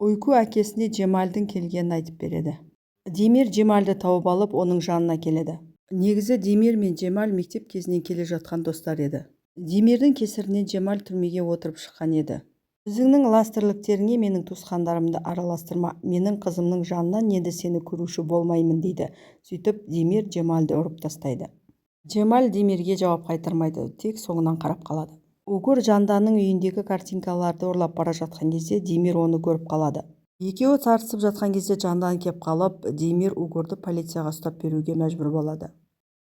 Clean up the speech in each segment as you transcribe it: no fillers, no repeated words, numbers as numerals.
Uyku әкесіне Джемальдің келгенін айтып береді. Демир Джемальді тауып алып, оның жанына келеді. Негізі Демир мен Джемаль мектеп кезінен келе жатқан достар еді. Демирдің кесірінен Джемаль түрмеге отырып шыққан еді. Өзіңнің ластерліктеріңе менің туысқандарымды араластырма, менің қызымның жанынан енді сені көруші болмаймын дейді. Сөйтіп Демир Джемальді ұрып тастайды. Джемаль Демирге жауап қайтармайды, тек соңынан қарап қалады. Угур Жанданның үйіндегі картинкаларды ұрлап бара жатқан кезде Демир оны көріп қалады. Екеуі тартысып жатқан кезде Жандан кеп қалып, Демир Угурды полицияға ұстап беруге мәжбүр болады.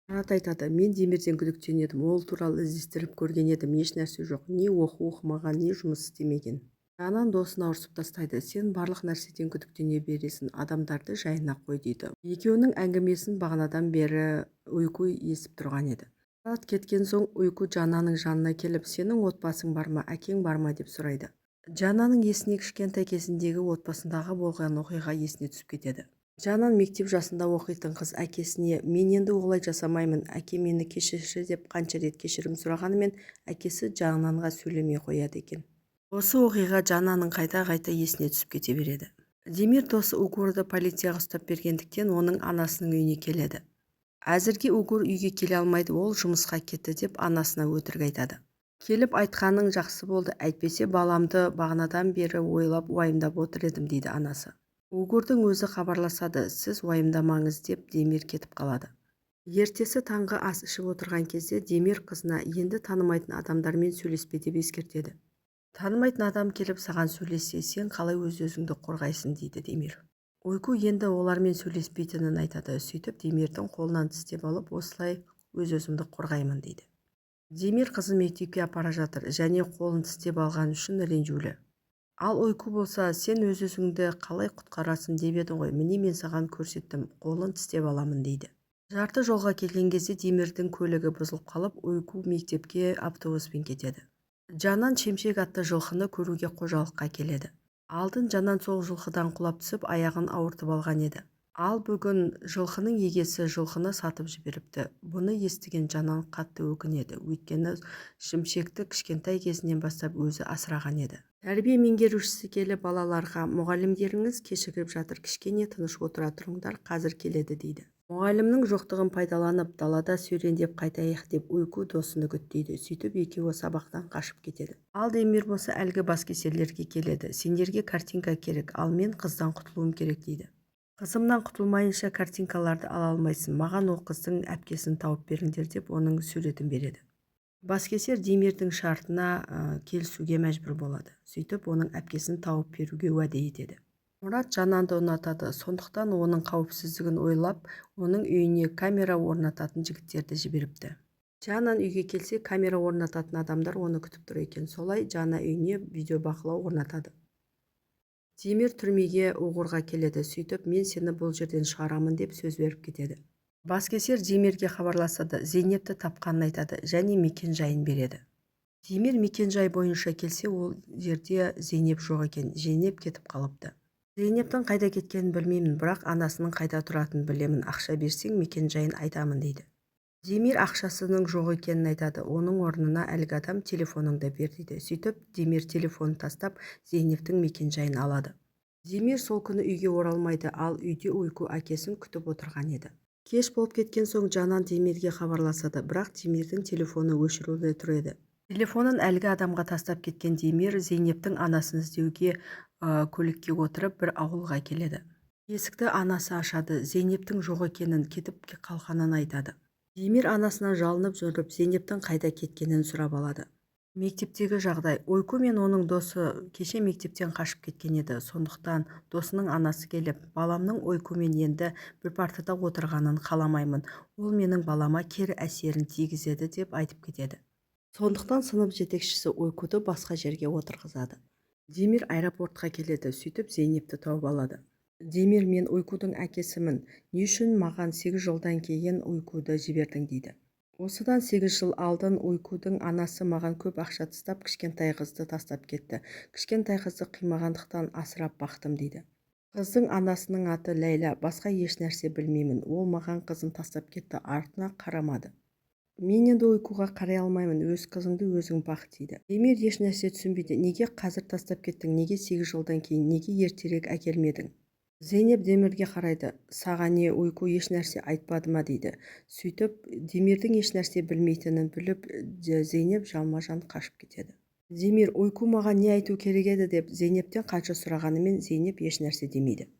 Марат айтады, мен Демирден күдіктенедім, ол туралы іздестіріп көрген едім, еш нәрсе жоқ, не оқымаған, не жұмыс істемеген. Жанан досына ұрсып тастайды, сен барлық нәрседен күдіктене бересің, адамдарды жайына қой дейді. Екеуінің әңгімесін бағанадан бері Уйку естіп тұрған еді. Марат кеткен соң Уйку Жананың жанына келіп, сенің отбасың бар ма, әкең бар ма деп сұрайды. Жананың есіне кішкентай кезіндегі отбасындағы болған оқиға есіне түсіп кетеді. Жанан мектеп жасында оқитын қыз әкесіне, мен енді олай жасамаймын, әке мені кешірші деп қанша рет кешірім сұрағанымен, әкесі Жананға сөйлемей қояды екен. Осы оқиға Жананың қайта-қайта есіне түсіп кете береді. Демир досы Угурды полицияға ұстап бергендіктен оның анасының үйіне келеді. Әзірге Угур үйге келе алмайды, ол жұмысқа кетті деп анасына өтірік айтады. Келіп айтқаның жақсы болды, әйтпесе баламды бағанадан бері ойлап уайымдап отыр едім дейді анасы. Угурдың өзі хабарласады, сіз уайымдамаңыз деп Демир кетіп қалады. Ертесі таңғы ас ішіп отырған кезде Демир қызына енді танымайтын адамдармен сөйлеспе деп ескертеді. Танымайтын адам келіп саған сөйлессе, сен қалай өз-өзіңді қорғайсың дейді Демир. Уйку енді олармен сөйлеспейтінін айтады. Сөйтіп Демирдің қолынан тістеп алып, осылай өз-өзімді қорғаймын дейді. Демир қызын мектепке апара жатыр және қолын тістеп алған үшін ренжулі. Ал Уйку болса, сен өз-өзіңді қалай құтқарасың деп едің ғой, міне мен саған көрсеттім, қолын тістеп аламын дейді. Жарты жолға келген кезде Демирдің көлігі бұзылып қалып, Уйку мектепке автобуспен кетеді. Жанан шемшек атты жылқыны көруге қожалыққа келеді. Алдын Жанан сол жылқыдан құлап түсіп, аяғын ауыртып алған еді. Ал бүгін жылқының егесі жылқыны сатып жіберіпті. Бұны естіген Жанан қатты өкінеді, өйткені шемшекті кішкентай кезінен бастап өзі асыраған еді. Тәрбие меңгерушісі келіп балаларға, мұғалімдеріңіз кешігіп жатыр, кішкене тыныш отыра тұрыңдар, қазір келеді дейді. Мұғалімнің жоқтығын пайдаланып, далада серуендеп қайтайық деп Уйку досын үгіттейді. Сөйтіп екеуі сабақтан қашып кетеді. Ал Демир болса әлгі баскесерлерге келеді. Сендерге картинка керек, ал мен қыздан құтылуым керек дейді. Қызымнан құтылмайынша картинкаларды ала алмайсың, маған ол қыздың әпкесін тауып беріңдер деп оның суретін береді. Баскесер Демирдің шартына келісуге мәжбүр болады. Сөйтіп оның әпкесін тауып беруге уәде етеді. Мұрат Жананды ұнатады, сондықтан оның қауіпсіздігін ойлап, оның үйіне камера орнататын жігіттерді жіберіпті. Жанан үйге келсе, камера орнататын адамдар оны күтіп тұр екен. Солай Жана үйіне видеобақылау орнатады. Демир түрмеге Угурға келеді, сөйтіп мен сені бұл жерден шығарамын деп сөз беріп кетеді. Баскесер Демирге хабарласады, Зейнепті тапқанын айтады және мекен-жайын береді. Демир мекен-жай бойынша келсе, ол жерде Зейнеп жоқ екен, Зейнеп кетіп қалыпты. Зейнептің қайда кеткенін білмеймін, бірақ анасының қайда тұратынын білемін, ақша берсең мекен-жайын айтамын дейді. Демир ақшасының жоқ екенін айтады, оның орнына әлгі адам телефоныңды бер дейді. Сөйтіп Демир телефонын тастап, Зейнептің мекен-жайын алады. Демир сол күні үйге оралмайды, ал үйде Уйку әкесін күтіп отырған еді. Кеш болып кеткен соң Жанан Демирге хабарласады, бірақ Демирдің телефоны өшірулі тұр еді. Телефонын әлгі адамға тастап кеткен Демир Зейнептің анасын іздеуге көлікке отырып бір ауылға келеді. Есікті анасы ашады, Зейнептің жоқ екенін, кетіп қалғанын айтады. Демир анасынан жалынып жүріп, Зейнептің қайда кеткенін сұрап алады. Мектептегі жағдай. Уйку мен оның досы кеше мектептен қашып кеткен еді, сондықтан досының анасы келіп, баламның Уйкумен енді бір партада отырғанын қаламаймын, ол менің балама кері әсерін тигізеді деп айтып кетеді. Сондықтан сынып жетекшісі Уйкуды басқа жерге отырғызады. Демир аэропортқа келеді, сөйтіп Зейнепті тауып алады. Демир, мен Уйкудың әкесімін, не үшін маған 8 жылдан кейін Уйкуды жібердің дейді. Осыдан 8 жыл алдын Уйкудың анасы маған көп ақша тастап, кішкентай қызды тастап кетті. Кішкентай қызды қимағандықтан асырап бақтым дейді. Қыздың анасының аты Ләйла, басқа еш нәрсе білмеймін, ол маған қызын тастап кетті, артына қарамады. Мен енді ұйқыға қарай алмаймын, өз қызыңды өзің бақ дейді. Демир еш нәрсе түсінбейді. Неге қазір тастап кеттің? Неге 8 жылдан кейін? Неге ертерек әкелмедің? Зейнеп Демирге қарайды. Саған не ұйқы еш нәрсе айтпады ма дейді. Сөйтіп, Демирдің еш нәрсе білмейтінін біліп, Зейнеп жалма-жан қашып кетеді. Демир ұйқы маған не айту керек еді деп Зейнептен қанша сұрағанымен Зейнеп еш нәрсе демейді.